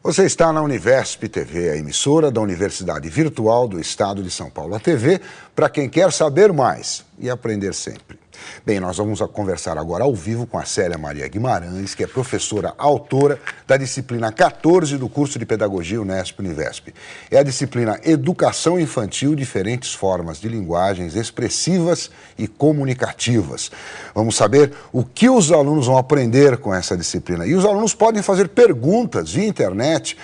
Você está na Universp TV, a emissora da Universidade Virtual do Estado de São Paulo. A TV para quem quer saber mais e aprender sempre. Bem, nós vamos conversar agora ao vivo com a Célia Maria Guimarães, que é professora autora da disciplina 14 do curso de Pedagogia Unesp-Univesp. É a disciplina Educação Infantil, diferentes formas de linguagens expressivas e comunicativas. Vamos saber o que os alunos vão aprender com essa disciplina. E os alunos podem fazer perguntas via internet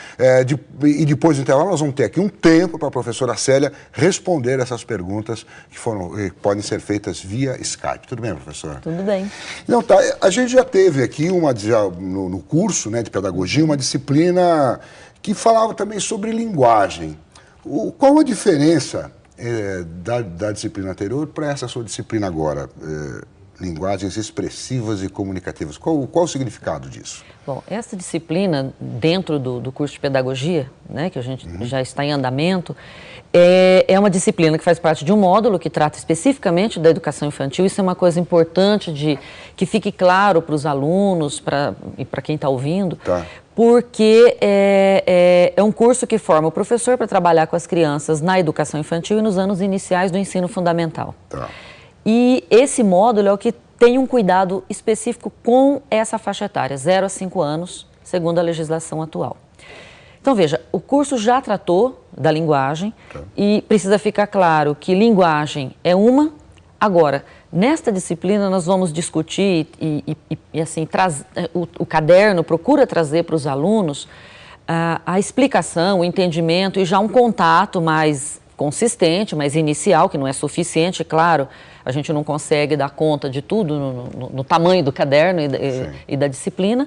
e depois do intervalo nós vamos ter aqui um tempo para a professora Célia responder essas perguntas que podem ser feitas via Skype. Tudo bem, professora? Tudo bem. Não, tá, a gente já teve aqui no curso de pedagogia uma disciplina que falava também sobre linguagem. Qual a diferença da disciplina anterior para essa sua disciplina agora? Linguagens expressivas e comunicativas. Qual o significado disso? Bom, essa disciplina, dentro do curso de pedagogia, né, que a gente já está em andamento, é uma disciplina que faz parte de um módulo que trata especificamente da educação infantil. Isso é uma coisa importante que fique claro para os alunos e para quem está ouvindo, porque é um curso que forma o professor para trabalhar com as crianças na educação infantil e nos anos iniciais do ensino fundamental. E esse módulo é o que tem um cuidado específico com essa faixa etária, 0 a 5 anos, segundo a legislação atual. Então, veja, o curso já tratou da linguagem e precisa ficar claro que linguagem é uma. Agora, nesta disciplina nós vamos discutir e assim, o caderno procura trazer para os alunos a explicação, o entendimento e já um contato mais consistente, mais inicial, que não é suficiente, claro, a gente não consegue dar conta de tudo no tamanho do caderno e da disciplina,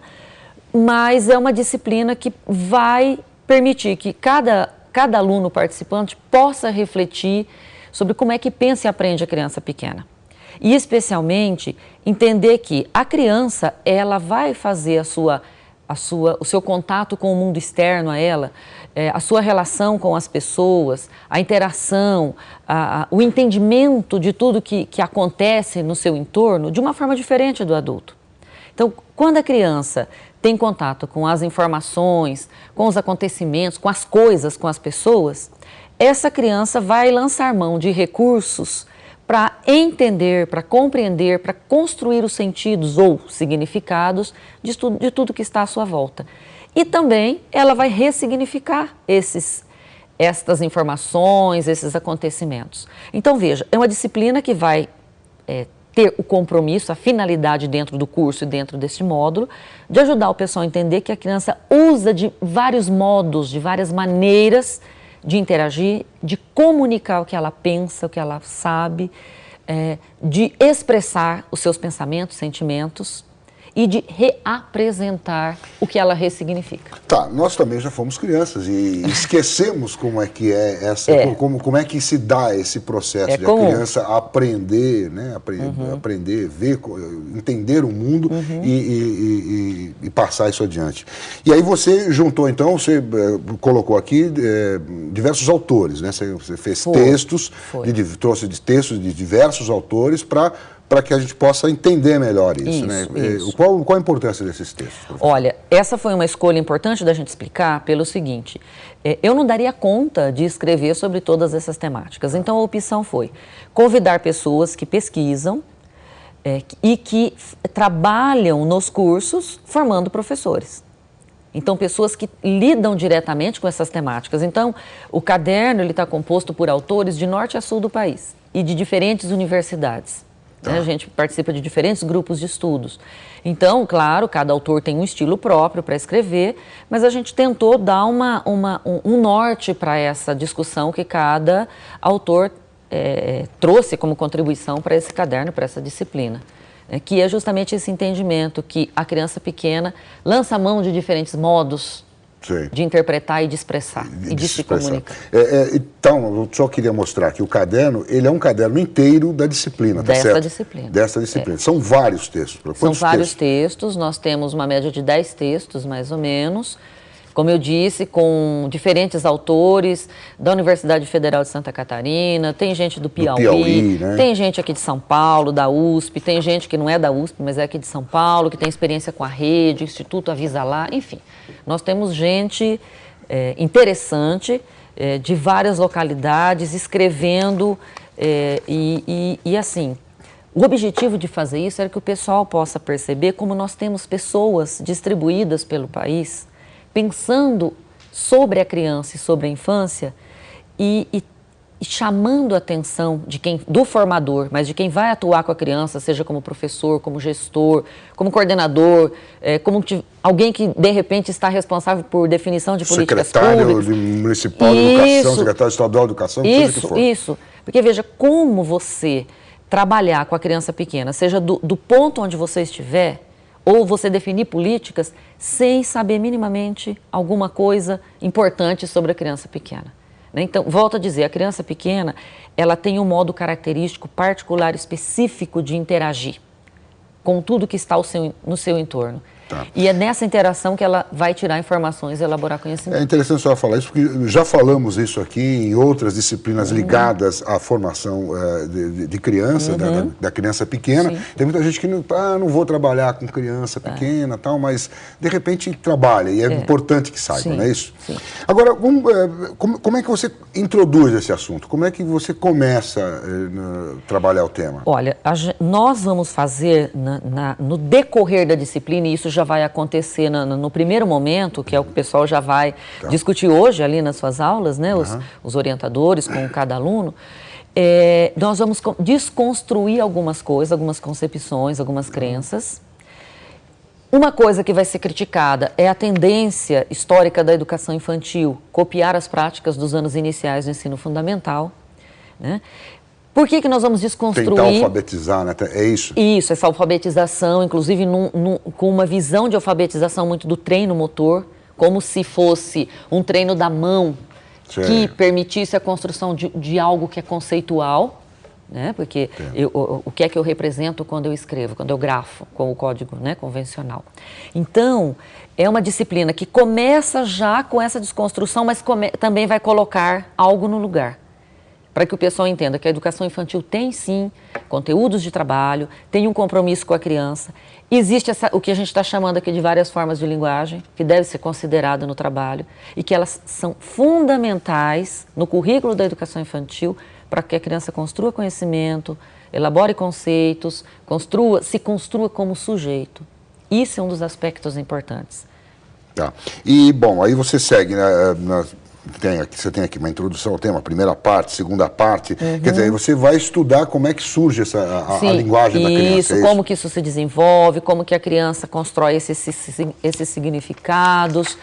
mas é uma disciplina que vai permitir que cada aluno participante possa refletir sobre como é que pensa e aprende a criança pequena. E, especialmente, entender que a criança, ela vai fazer o seu contato com o mundo externo a ela, a sua relação com as pessoas, a interação, o entendimento de tudo que acontece no seu entorno de uma forma diferente do adulto. Então, quando a criança tem contato com as informações, com os acontecimentos, com as coisas, com as pessoas, essa criança vai lançar mão de recursos para entender, para compreender, para construir os sentidos ou significados de tudo que está à sua volta. E também ela vai ressignificar estas informações, esses acontecimentos. Então, veja, é uma disciplina que vai ter o compromisso, a finalidade dentro do curso e dentro deste módulo, de ajudar o pessoal a entender que a criança usa de vários modos, de várias maneiras de interagir, de comunicar o que ela pensa, o que ela sabe, de expressar os seus pensamentos, sentimentos e de reapresentar o que ela ressignifica. Tá, nós também já fomos crianças e esquecemos como é que como é que se dá esse processo de a criança aprender, né, aprender, ver, entender o mundo e passar isso adiante. E aí você juntou, então, você colocou aqui diversos autores, né? Você fez textos, trouxe textos de diversos autores para que a gente possa entender melhor isso, né? Isso. Qual a importância desses textos, professor? Olha, essa foi uma escolha importante da gente explicar pelo seguinte, eu não daria conta de escrever sobre todas essas temáticas, então a opção foi convidar pessoas que pesquisam e que trabalham nos cursos formando professores. Então, pessoas que lidam diretamente com essas temáticas. Então, o caderno está composto por autores de norte a sul do país e de diferentes universidades. A gente participa de diferentes grupos de estudos. Então, claro, cada autor tem um estilo próprio para escrever, mas a gente tentou dar um norte para essa discussão que cada autor trouxe como contribuição para esse caderno, para essa disciplina. Que é justamente esse entendimento que a criança pequena lança mão de diferentes modos de interpretar e de expressar e de se comunicar. Então, eu só queria mostrar que o caderno, ele é um caderno inteiro da disciplina, tá certo? Dessa disciplina. São vários textos. São vários textos, nós temos uma média de 10 textos, mais ou menos, como eu disse, com diferentes autores da Universidade Federal de Santa Catarina, tem gente do Piauí, né? Tem gente aqui de São Paulo, da USP, tem gente que não é da USP, mas é aqui de São Paulo, que tem experiência com a rede, Instituto Avisa Lá, enfim. Nós temos gente interessante de várias localidades escrevendo e assim... O objetivo de fazer isso era que o pessoal possa perceber como nós temos pessoas distribuídas pelo país, pensando sobre a criança e sobre a infância e chamando a atenção do formador, mas de quem vai atuar com a criança, seja como professor, como gestor, como coordenador, alguém que de repente está responsável por definição de políticas públicas. Secretário municipal de educação, secretário estadual de educação, seja o que for. Isso, porque veja, como você trabalhar com a criança pequena, seja do ponto onde você estiver, ou você definir políticas sem saber minimamente alguma coisa importante sobre a criança pequena. Né? Então, volto a dizer, a criança pequena, ela tem um modo característico particular, específico de interagir com tudo que está no seu entorno. Tá. E é nessa interação que ela vai tirar informações e elaborar conhecimento. É interessante a senhora falar isso, porque já falamos isso aqui em outras disciplinas ligadas à formação de criança, da criança pequena. Sim. Tem muita gente que não vou trabalhar com criança pequena, tal, mas de repente trabalha e é importante que saiba, não é isso? Sim. Agora, como é que você introduz esse assunto? Como é que você começa a trabalhar o tema? Olha, nós vamos fazer no decorrer da disciplina, e isso já vai acontecer no primeiro momento, que é o que o pessoal já vai discutir hoje ali nas suas aulas, né, os orientadores com cada aluno, nós vamos desconstruir algumas coisas, algumas concepções, algumas crenças. Uma coisa que vai ser criticada é a tendência histórica da educação infantil, copiar as práticas dos anos iniciais do ensino fundamental, né? Por que nós vamos desconstruir... Tentar alfabetizar, né? É isso? Isso, essa alfabetização, inclusive com uma visão de alfabetização muito do treino motor, como se fosse um treino da mão que permitisse a construção de algo que é conceitual, né? Porque o que é que eu represento quando eu escrevo, quando eu grafo com o código, né, convencional. Então, é uma disciplina que começa já com essa desconstrução, mas também vai colocar algo no lugar, para que o pessoal entenda que a educação infantil tem, sim, conteúdos de trabalho, tem um compromisso com a criança, existe o que a gente está chamando aqui de várias formas de linguagem, que deve ser considerada no trabalho, e que elas são fundamentais no currículo da educação infantil para que a criança construa conhecimento, elabore conceitos, se construa como sujeito. Isso é um dos aspectos importantes. Tá. E, bom, aí você segue, né, você tem aqui uma introdução ao tema, primeira parte, segunda parte, quer dizer, aí você vai estudar como é que surge a linguagem da criança. Isso, como que isso se desenvolve, como que a criança constrói esses significados,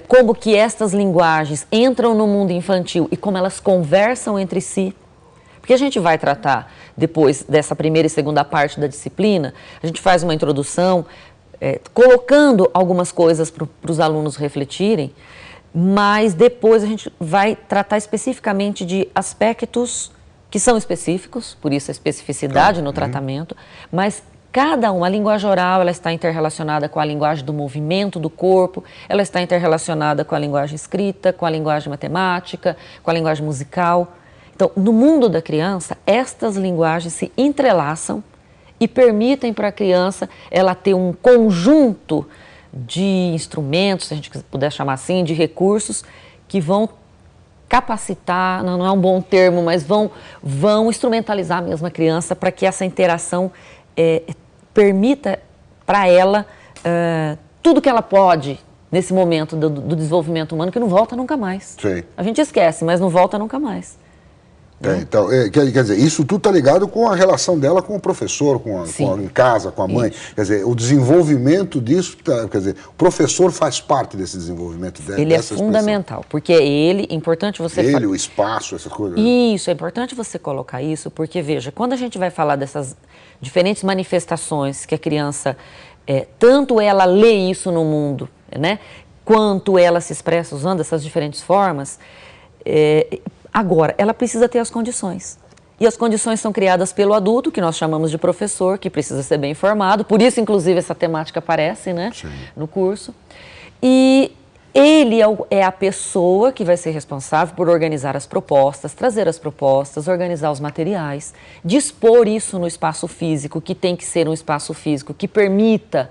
como que estas linguagens entram no mundo infantil e como elas conversam entre si. Porque a gente vai tratar, depois dessa primeira e segunda parte da disciplina, a gente faz uma introdução, colocando algumas coisas para os alunos refletirem, mas depois a gente vai tratar especificamente de aspectos que são específicos, por isso a especificidade no tratamento, mas a linguagem oral, ela está interrelacionada com a linguagem do movimento do corpo, ela está interrelacionada com a linguagem escrita, com a linguagem matemática, com a linguagem musical. Então, no mundo da criança, estas linguagens se entrelaçam e permitem para a criança ela ter um conjunto de instrumentos, se a gente puder chamar assim, de recursos que vão capacitar, não é um bom termo, mas vão instrumentalizar mesmo a criança para que essa interação permita para ela tudo que ela pode nesse momento do desenvolvimento humano, que não volta nunca mais. Sim. A gente esquece, mas não volta nunca mais. Então, quer dizer, isso tudo está ligado com a relação dela com o professor, em casa, com a mãe. Isso. Quer dizer, o desenvolvimento disso, quer dizer, o professor faz parte desse desenvolvimento dela. Ele é fundamental, porque é importante você... o espaço, essas coisas. Isso, é importante você colocar isso, porque, veja, quando a gente vai falar dessas diferentes manifestações que a criança, tanto ela lê isso no mundo, né, quanto ela se expressa usando essas diferentes formas, agora, ela precisa ter as condições. E as condições são criadas pelo adulto, que nós chamamos de professor, que precisa ser bem informado. Por isso, inclusive, essa temática aparece, né, no curso. E ele é a pessoa que vai ser responsável por organizar as propostas, trazer as propostas, organizar os materiais, dispor isso no espaço físico, que tem que ser um espaço físico que permita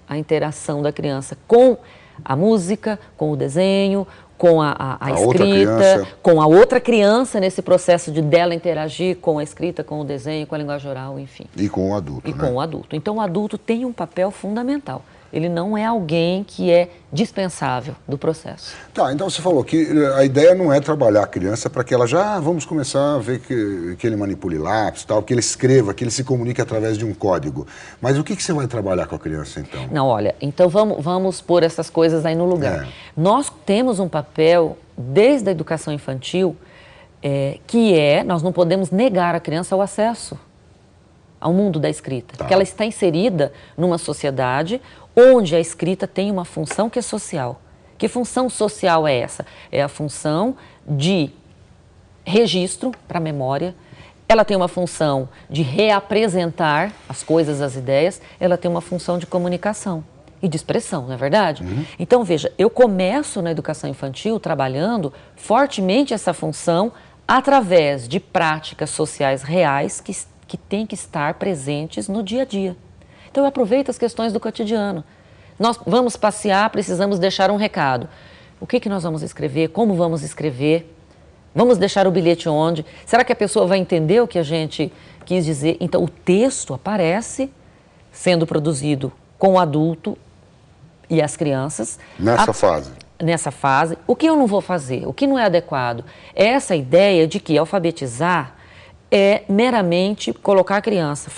a interação da criança com a música, com o desenho, com a escrita, com a outra criança nesse processo de dela interagir com a escrita, com o desenho, com a linguagem oral, enfim. E com o adulto, E com o adulto. Então, o adulto tem um papel fundamental. Ele não é alguém que é dispensável do processo. Tá, então você falou que a ideia não é trabalhar a criança para que ela já, vamos começar a ver que ele manipule lápis, tal, que ele escreva, que ele se comunique através de um código. Mas o que você vai trabalhar com a criança, então? Não, olha, então vamos pôr essas coisas aí no lugar. Nós temos um papel, desde a educação infantil, nós não podemos negar à criança o acesso ao mundo da escrita. Porque ela está inserida numa sociedade onde a escrita tem uma função que é social. Que função social é essa? É a função de registro para a memória, ela tem uma função de reapresentar as coisas, as ideias, ela tem uma função de comunicação e de expressão, não é verdade? Então, veja, eu começo na educação infantil trabalhando fortemente essa função através de práticas sociais reais que têm que estar presentes no dia a dia. Então, eu aproveito as questões do cotidiano. Nós vamos passear, precisamos deixar um recado. O que nós vamos escrever? Como vamos escrever? Vamos deixar o bilhete onde? Será que a pessoa vai entender o que a gente quis dizer? Então, o texto aparece sendo produzido com o adulto e as crianças. Nessa fase. Nessa fase. O que eu não vou fazer? O que não é adequado? É essa ideia de que alfabetizar é meramente colocar a criança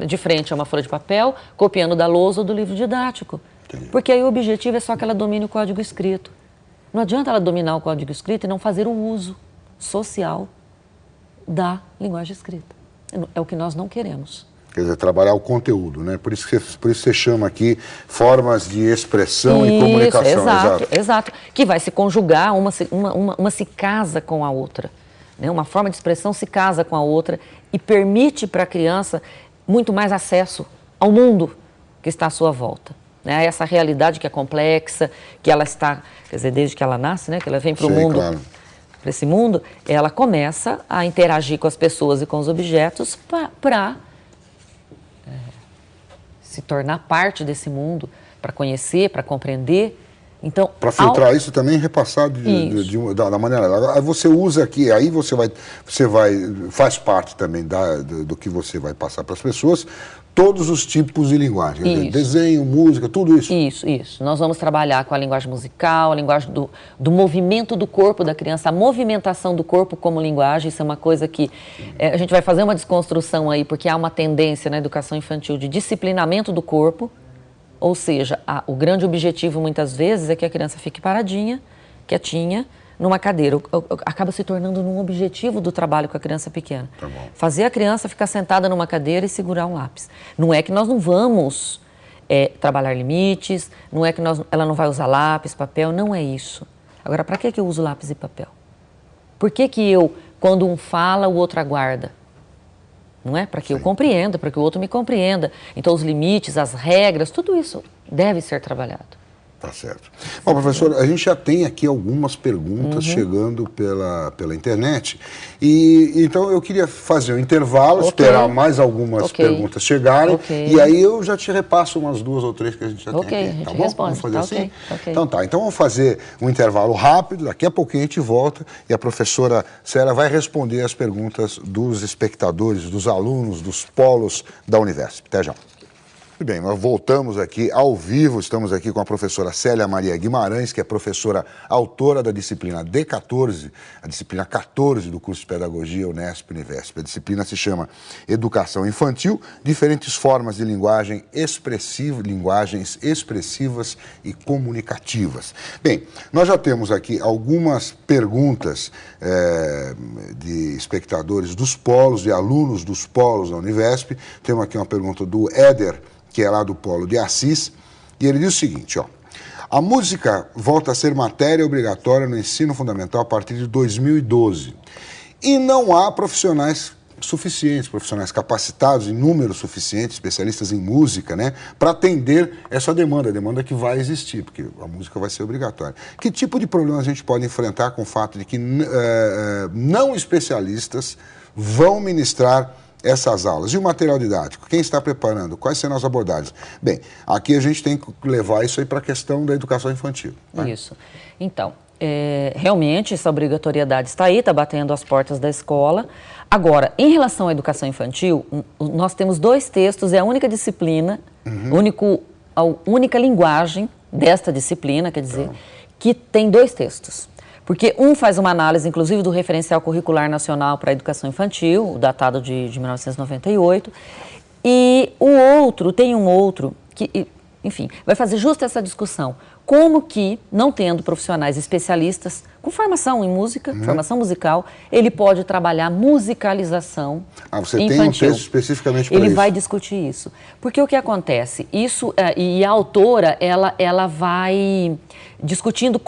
de frente a uma folha de papel, copiando da lousa ou do livro didático. Entendi. Porque aí o objetivo é só que ela domine o código escrito. Não adianta ela dominar o código escrito e não fazer o uso social da linguagem escrita. É o que nós não queremos. Quer dizer, trabalhar o conteúdo, né? Por isso você chama aqui formas de expressão e comunicação. Exato. Que vai se conjugar, uma se casa com a outra. Uma forma de expressão se casa com a outra e permite para a criança muito mais acesso ao mundo que está à sua volta. Essa realidade que é complexa, que ela está, quer dizer, desde que ela nasce, que ela vem para o mundo, claro. Para esse mundo, ela começa a interagir com as pessoas e com os objetos para se tornar parte desse mundo, para conhecer, para compreender. Então, para filtrar isso também, repassar da maneira. Aí você usa aqui, aí você faz parte também do que você vai passar para as pessoas, todos os tipos de linguagem, desenho, música, tudo isso. Isso. Nós vamos trabalhar com a linguagem musical, a linguagem do movimento do corpo da criança, a movimentação do corpo como linguagem. Isso é uma coisa que a gente vai fazer uma desconstrução aí, porque há uma tendência na educação infantil de disciplinamento do corpo. Ou seja, o grande objetivo muitas vezes é que a criança fique paradinha, quietinha, numa cadeira. Acaba se tornando um objetivo do trabalho com a criança pequena. Tá bom. Fazer a criança ficar sentada numa cadeira e segurar um lápis. Não é que nós não vamos trabalhar limites, não é que ela não vai usar lápis, papel, não é isso. Agora, para que eu uso lápis e papel? Por que quando um fala, o outro aguarda? Não é? Para que eu compreenda, para que o outro me compreenda. Então, os limites, as regras, tudo isso deve ser trabalhado. Tá certo. Bom, professor, a gente já tem aqui algumas perguntas chegando pela internet. Então, eu queria fazer um intervalo, esperar mais algumas perguntas chegarem. E aí eu já te repasso umas 2 ou 3 que a gente já tem aqui. A gente tá bom? responde. Vamos fazer assim? Então tá. Então vamos fazer um intervalo rápido, daqui a pouquinho a gente volta e a professora Célia vai responder as perguntas dos espectadores, dos alunos, dos polos da Univesp. Até já. Muito bem, nós voltamos aqui ao vivo, estamos aqui com a professora Célia Maria Guimarães, que é professora autora da disciplina D14, a disciplina 14 do curso de Pedagogia Unesp-Univesp. A disciplina se chama Educação Infantil, diferentes formas de linguagens expressivas e comunicativas. Bem, nós já temos aqui algumas perguntas de espectadores dos polos, de alunos dos polos da Univesp. Temos aqui uma pergunta do Éder, que é lá do Polo de Assis, e ele diz o seguinte, a música volta a ser matéria obrigatória no ensino fundamental a partir de 2012, e não há profissionais suficientes, profissionais capacitados em número suficiente, especialistas em música, né, para atender essa demanda, a demanda que vai existir, porque a música vai ser obrigatória. Que tipo de problema a gente pode enfrentar com o fato de que não especialistas vão ministrar essas aulas? E o material didático? Quem está preparando? Quais serão as abordagens? Bem, aqui a gente tem que levar isso aí para a questão da educação infantil. Né? Isso. Então, realmente essa obrigatoriedade está aí, está batendo as portas da escola. Agora, em relação à educação infantil, nós temos 2 textos, é a única disciplina, a única linguagem desta disciplina, quer dizer, que tem 2 textos. Porque um faz uma análise, inclusive, do referencial curricular nacional para a educação infantil, datado de 1998, e o outro, tem um outro, que, enfim, vai fazer justo essa discussão. Como que, não tendo profissionais especialistas com formação em música, formação musical, ele pode trabalhar musicalização infantil. Você tem um texto especificamente para isso? Ele vai discutir isso. Porque o que acontece? Isso, e a autora, ela vai discutindo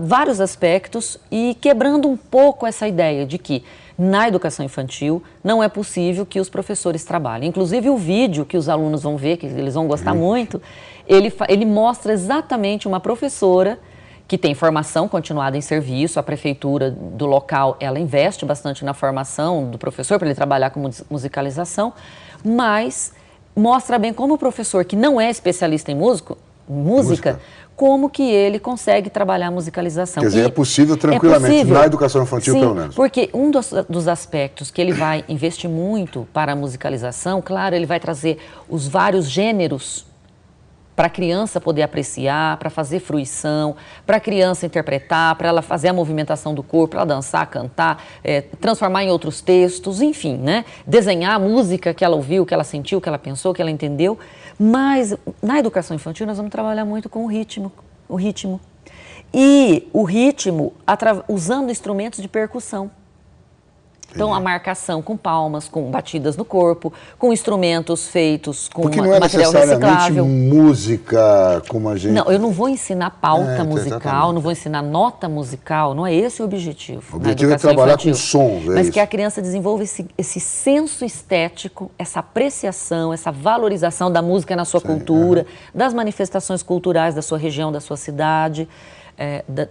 vários aspectos e quebrando um pouco essa ideia de que na educação infantil não é possível que os professores trabalhem. Inclusive o vídeo que os alunos vão ver, que eles vão gostar muito, ele mostra exatamente uma professora que tem formação continuada em serviço, a prefeitura do local, ela investe bastante na formação do professor para ele trabalhar com musicalização, mas mostra bem como o professor que não é especialista em música, como que ele consegue trabalhar a musicalização. Quer dizer, é possível tranquilamente, na educação infantil, sim, pelo menos. Porque um dos aspectos que ele vai investir muito para a musicalização, claro, ele vai trazer os vários gêneros para a criança poder apreciar, para fazer fruição, para a criança interpretar, para ela fazer a movimentação do corpo, para ela dançar, cantar, transformar em outros textos, enfim, né? Desenhar a música que ela ouviu, que ela sentiu, que ela pensou, que ela entendeu. Mas na educação infantil nós vamos trabalhar muito com o ritmo. E o ritmo usando instrumentos de percussão. Então, a marcação com palmas, com batidas no corpo, com instrumentos feitos com material reciclável. Música como a gente... Não, eu não vou ensinar pauta musical, não vou ensinar nota musical, não é esse o objetivo. O objetivo é trabalhar com sons, mas que a criança desenvolva esse senso estético, essa apreciação, essa valorização da música na sua cultura, das manifestações culturais da sua região, da sua cidade,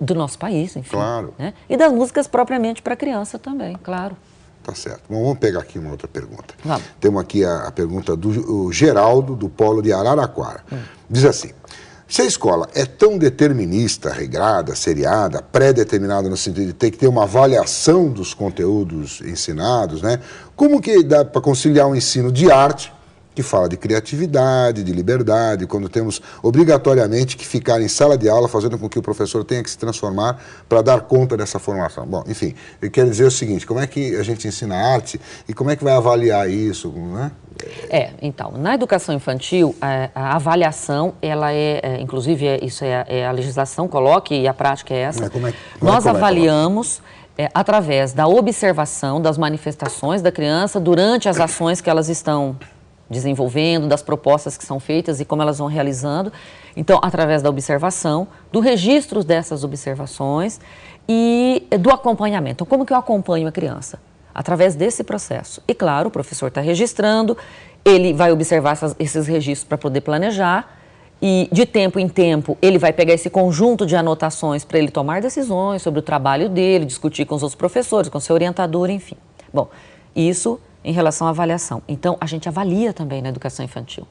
do nosso país, enfim. Claro. Né? E das músicas propriamente para a criança também, claro. Tá certo. Bom, vamos pegar aqui uma outra pergunta. Vamos. Temos aqui a pergunta do Geraldo, do Polo de Araraquara. Diz assim: se a escola é tão determinista, regrada, seriada, pré-determinada no sentido de ter que ter uma avaliação dos conteúdos ensinados, né? Como que dá para conciliar um ensino de arte, que fala de criatividade, de liberdade, quando temos obrigatoriamente que ficar em sala de aula, fazendo com que o professor tenha que se transformar para dar conta dessa formação? Bom, enfim, eu quero dizer o seguinte: como é que a gente ensina arte e como é que vai avaliar isso, né? Então, na educação infantil, a avaliação, ela inclusive, isso a legislação coloca e a prática é essa. Nós avaliamos através da observação das manifestações da criança durante as ações que elas estão desenvolvendo, das propostas que são feitas e como elas vão realizando. Então, através da observação, do registro dessas observações e do acompanhamento. Então, como que eu acompanho a criança? Através desse processo. E, claro, o professor está registrando, ele vai observar esses registros para poder planejar e, de tempo em tempo, ele vai pegar esse conjunto de anotações para ele tomar decisões sobre o trabalho dele, discutir com os outros professores, com o seu orientador, enfim. Bom, isso em relação à avaliação. Então, a gente avalia também na educação infantil.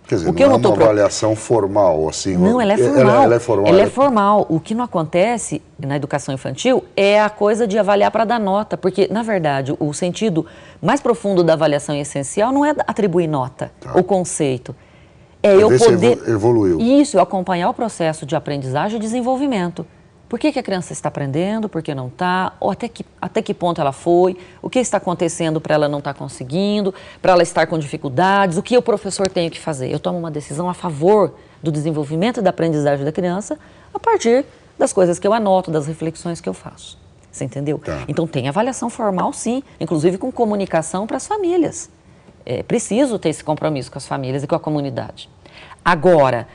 Quer dizer, não é uma avaliação formal, assim... Não, ela é formal. Ela é formal. Ela é formal. O que não acontece na educação infantil é a coisa de avaliar para dar nota, porque, na verdade, o sentido mais profundo da avaliação essencial não é atribuir nota, o conceito. É eu poder... evoluiu. Isso, acompanhar o processo de aprendizagem e desenvolvimento. Por que a criança está aprendendo, por que não está, ou até que ponto ela foi, o que está acontecendo para ela não estar conseguindo, para ela estar com dificuldades, o que o professor tem que fazer. Eu tomo uma decisão a favor do desenvolvimento e da aprendizagem da criança a partir das coisas que eu anoto, das reflexões que eu faço. Você entendeu? Tá. Então tem avaliação formal, sim, inclusive com comunicação para as famílias. É preciso ter esse compromisso com as famílias e com a comunidade. Agora,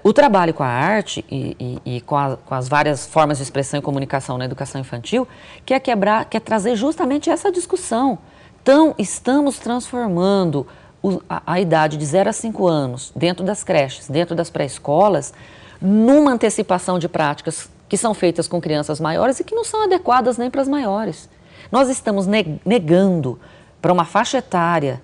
o trabalho com a arte e com as várias formas de expressão e comunicação na educação infantil quer trazer justamente essa discussão, Então, estamos transformando a idade de 0 a 5 anos, dentro das creches, dentro das pré-escolas, numa antecipação de práticas que são feitas com crianças maiores e que não são adequadas nem para as maiores. Nós estamos negando para uma faixa etária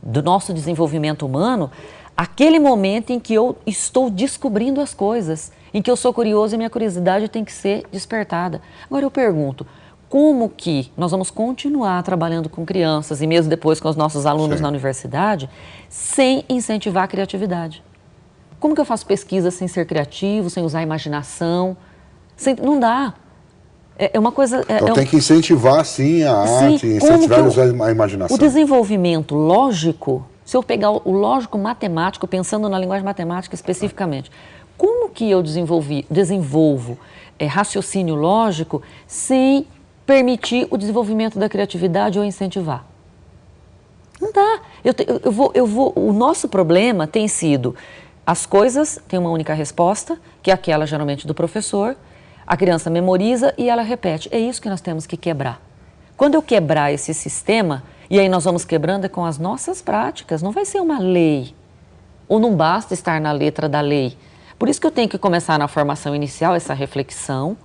do nosso desenvolvimento humano aquele momento em que eu estou descobrindo as coisas, em que eu sou curioso e minha curiosidade tem que ser despertada. Agora eu pergunto, como que nós vamos continuar trabalhando com crianças e mesmo depois com os nossos alunos na universidade, sem incentivar a criatividade? Como que eu faço pesquisa sem ser criativo, sem usar a imaginação? Não dá. É uma coisa... Então tem que incentivar, sim, a arte, incentivar a usar a imaginação. O desenvolvimento lógico, se eu pegar o lógico matemático, pensando na linguagem matemática especificamente, como que eu desenvolvo raciocínio lógico sem permitir o desenvolvimento da criatividade ou incentivar? Não dá. O nosso problema tem sido, as coisas têm uma única resposta, que é aquela geralmente do professor, a criança memoriza e ela repete. É isso que nós temos que quebrar. Quando eu quebrar esse sistema, e aí nós vamos quebrando com as nossas práticas, não vai ser uma lei, ou não basta estar na letra da lei. Por isso que eu tenho que começar na formação inicial essa reflexão,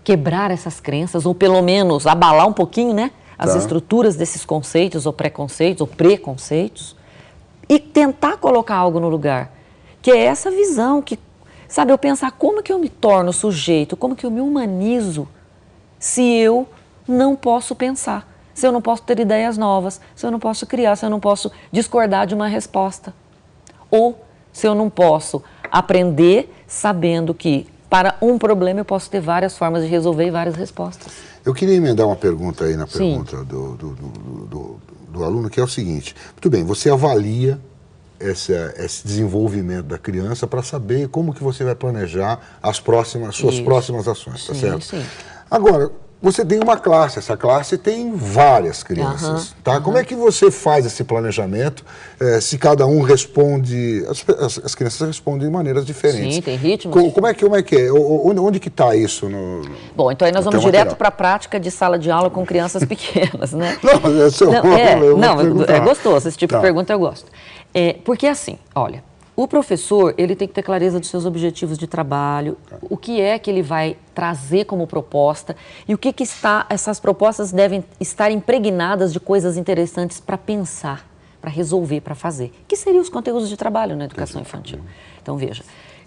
quebrar essas crenças, ou pelo menos abalar um pouquinho, né, as estruturas desses conceitos, ou preconceitos, ou preconceitos, e tentar colocar algo no lugar, que é essa visão, que, sabe, eu pensar como que eu me torno sujeito, como que eu me humanizo, se eu não posso pensar, se eu não posso ter ideias novas, se eu não posso criar, se eu não posso discordar de uma resposta, ou se eu não posso aprender sabendo que para um problema eu posso ter várias formas de resolver e várias respostas. Eu queria emendar uma pergunta aí na pergunta do aluno, que é o seguinte: muito bem, você avalia esse desenvolvimento da criança para saber como que você vai planejar suas próximas ações, tá certo? Sim. Agora, você tem uma classe, essa classe tem várias crianças, tá? Como é que você faz esse planejamento, se cada um responde, as crianças respondem de maneiras diferentes. Sim, tem ritmos. Como é que é? Onde que está isso? Bom, então aí nós vamos direto para a prática de sala de aula com crianças pequenas, né? Não, é gostoso, esse tipo de pergunta eu gosto. Porque assim, olha, o professor, ele tem que ter clareza dos seus objetivos de trabalho, o que é que ele vai trazer como proposta e o que essas propostas devem estar impregnadas de coisas interessantes para pensar, para resolver, para fazer. Que seriam os conteúdos de trabalho na educação infantil? Então, veja,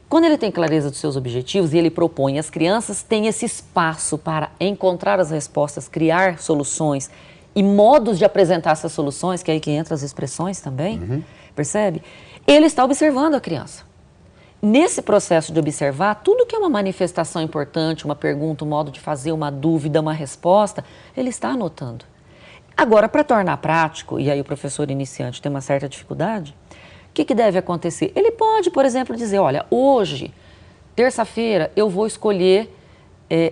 quando ele tem clareza dos seus objetivos e ele propõe, as crianças têm esse espaço para encontrar as respostas, criar soluções e modos de apresentar essas soluções, que é aí que entra as expressões também, percebe? Ele está observando a criança. Nesse processo de observar, tudo que é uma manifestação importante, uma pergunta, um modo de fazer, uma dúvida, uma resposta, ele está anotando. Agora, para tornar prático, e aí o professor iniciante tem uma certa dificuldade, o que deve acontecer? Ele pode, por exemplo, dizer, olha, hoje, terça-feira, eu vou escolher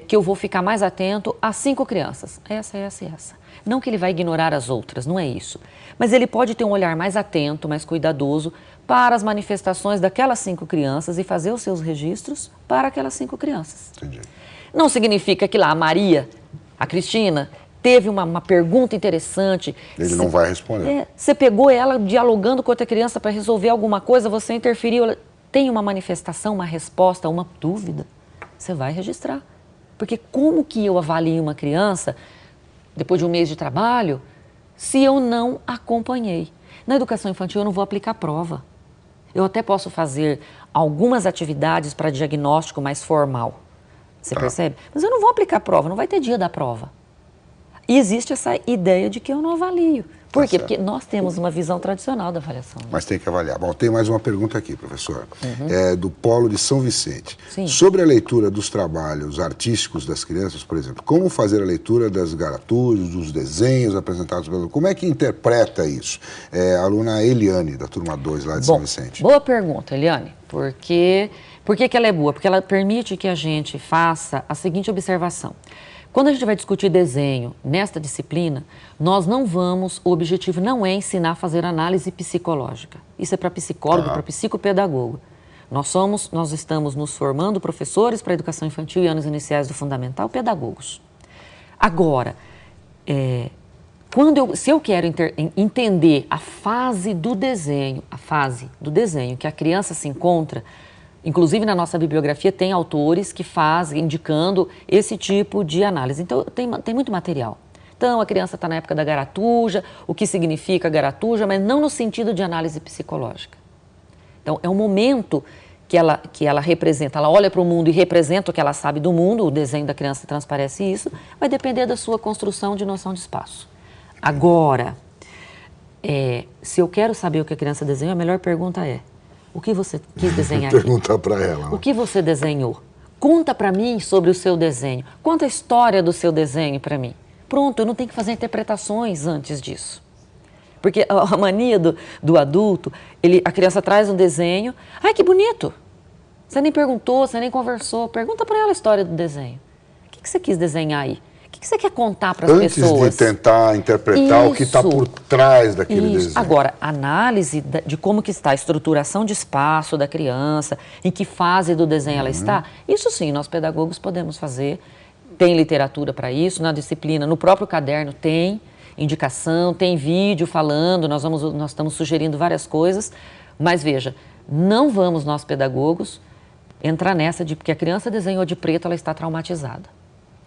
que eu vou ficar mais atento a 5 crianças. Essa, essa e essa. Não que ele vai ignorar as outras, não é isso. Mas ele pode ter um olhar mais atento, mais cuidadoso para as manifestações daquelas 5 crianças e fazer os seus registros para aquelas 5 crianças. Entendi. Não significa que lá a Maria, a Cristina, teve uma pergunta interessante. Ele não vai responder. Você pegou ela dialogando com outra criança para resolver alguma coisa, você interferiu, tem uma manifestação, uma resposta, uma dúvida, você vai registrar. Porque como que eu avalio uma criança depois de um mês de trabalho se eu não acompanhei? Na educação infantil eu não vou aplicar prova. Eu até posso fazer algumas atividades para diagnóstico mais formal. Você percebe? Mas eu não vou aplicar prova, não vai ter dia da prova. E existe essa ideia de que eu não avalio. Por quê? Porque nós temos uma visão tradicional da avaliação. Né? Mas tem que avaliar. Bom, tem mais uma pergunta aqui, professor. É do Polo de São Vicente. Sim. Sobre a leitura dos trabalhos artísticos das crianças, por exemplo, como fazer a leitura das garaturas, dos desenhos apresentados pelo... Como é que interpreta isso? A aluna Eliane, da turma 2 lá de São Vicente. Boa pergunta, Eliane. Por que ela é boa? Porque ela permite que a gente faça a seguinte observação. Quando a gente vai discutir desenho nesta disciplina, o objetivo não é ensinar a fazer análise psicológica. Isso é para psicólogo, para psicopedagogo. Nós estamos nos formando professores para educação infantil e anos iniciais do fundamental, pedagogos. Agora, se eu quero entender a fase do desenho que a criança se encontra, inclusive na nossa bibliografia tem autores que fazem, indicando esse tipo de análise. Então, tem muito material. Então, a criança está na época da garatuja, o que significa garatuja, mas não no sentido de análise psicológica. Então, é um momento que ela representa, ela olha para o mundo e representa o que ela sabe do mundo, o desenho da criança transparece isso, vai depender da sua construção de noção de espaço. Agora, se eu quero saber o que a criança desenhou, a melhor pergunta é, o que você quis desenhar aqui? Perguntar para ela. O que você desenhou? Conta para mim sobre o seu desenho. Conta a história do seu desenho para mim. Pronto, eu não tenho que fazer interpretações antes disso. Porque a mania do adulto, a criança traz um desenho, ai, que bonito! Você nem perguntou, você nem conversou, pergunta para ela a história do desenho. O que você quis desenhar aí? O que você quer contar para as pessoas? Antes de tentar interpretar o que está por trás daquele desenho. Agora, análise de como que está a estruturação de espaço da criança, em que fase do desenho ela está, isso sim, nós pedagogos podemos fazer. Tem literatura para isso, na disciplina, no próprio caderno tem indicação, tem vídeo falando, nós estamos sugerindo várias coisas, mas veja, não vamos nós pedagogos entrar nessa de que a criança desenhou de preto, ela está traumatizada.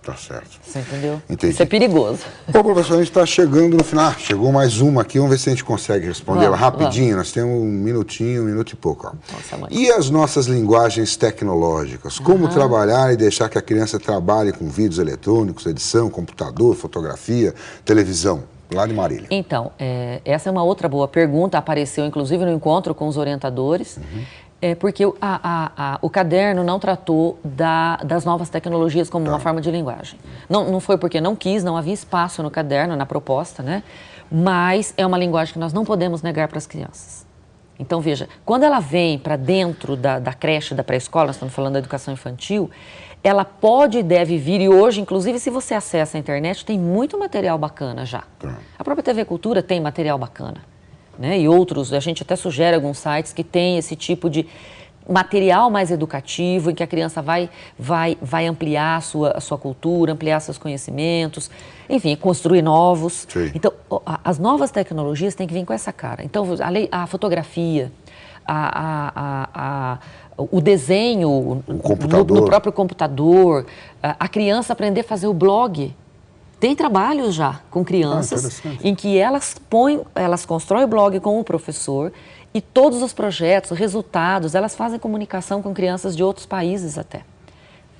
Tá certo. Você entendeu? Entendi. Isso é perigoso. Bom, professor, a gente está chegando no final. Chegou mais uma aqui, vamos ver se a gente consegue responder ela rapidinho. Nós temos um minuto e pouco. Ó. Nossa, e as nossas linguagens tecnológicas? Como trabalhar e deixar que a criança trabalhe com vídeos eletrônicos, edição, computador, fotografia, televisão? Lá de Marília. Então, essa é uma outra boa pergunta, apareceu inclusive no encontro com os orientadores. Porque o caderno não tratou das novas tecnologias como uma forma de linguagem. Não foi porque não quis, não havia espaço no caderno, na proposta, né? Mas é uma linguagem que nós não podemos negar para as crianças. Então, veja, quando ela vem para dentro da creche, da pré-escola, nós estamos falando da educação infantil, ela pode e deve vir, e hoje, inclusive, se você acessa a internet, tem muito material bacana já. A própria TV Cultura tem material bacana. Né? E outros, a gente até sugere alguns sites que tem esse tipo de material mais educativo, em que a criança vai ampliar a sua cultura, ampliar seus conhecimentos, enfim, construir novos. Sim. Então, as novas tecnologias têm que vir com essa cara. Então, a fotografia, o desenho no próprio computador, a criança aprender a fazer o blog. Tem trabalhos já com crianças em que elas constroem o blog com o professor e todos os projetos, resultados, elas fazem comunicação com crianças de outros países até.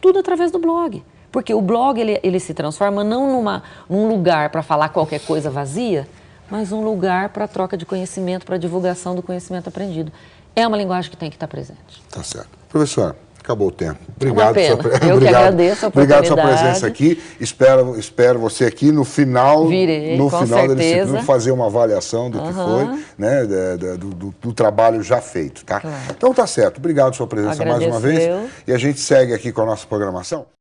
Tudo através do blog. Porque o blog ele se transforma não num lugar para falar qualquer coisa vazia, mas um lugar para troca de conhecimento, para divulgação do conhecimento aprendido. É uma linguagem que tem que estar presente. Tá certo. Professora, acabou o tempo. Obrigado. Eu que agradeço a oportunidade. Obrigado pela sua presença aqui. Espero você aqui no final. Virei, no com final certeza. Da disciplina, fazer uma avaliação do que foi, né, do trabalho já feito, tá? Claro. Então tá certo. Obrigado pela sua presença mais uma vez. E a gente segue aqui com a nossa programação.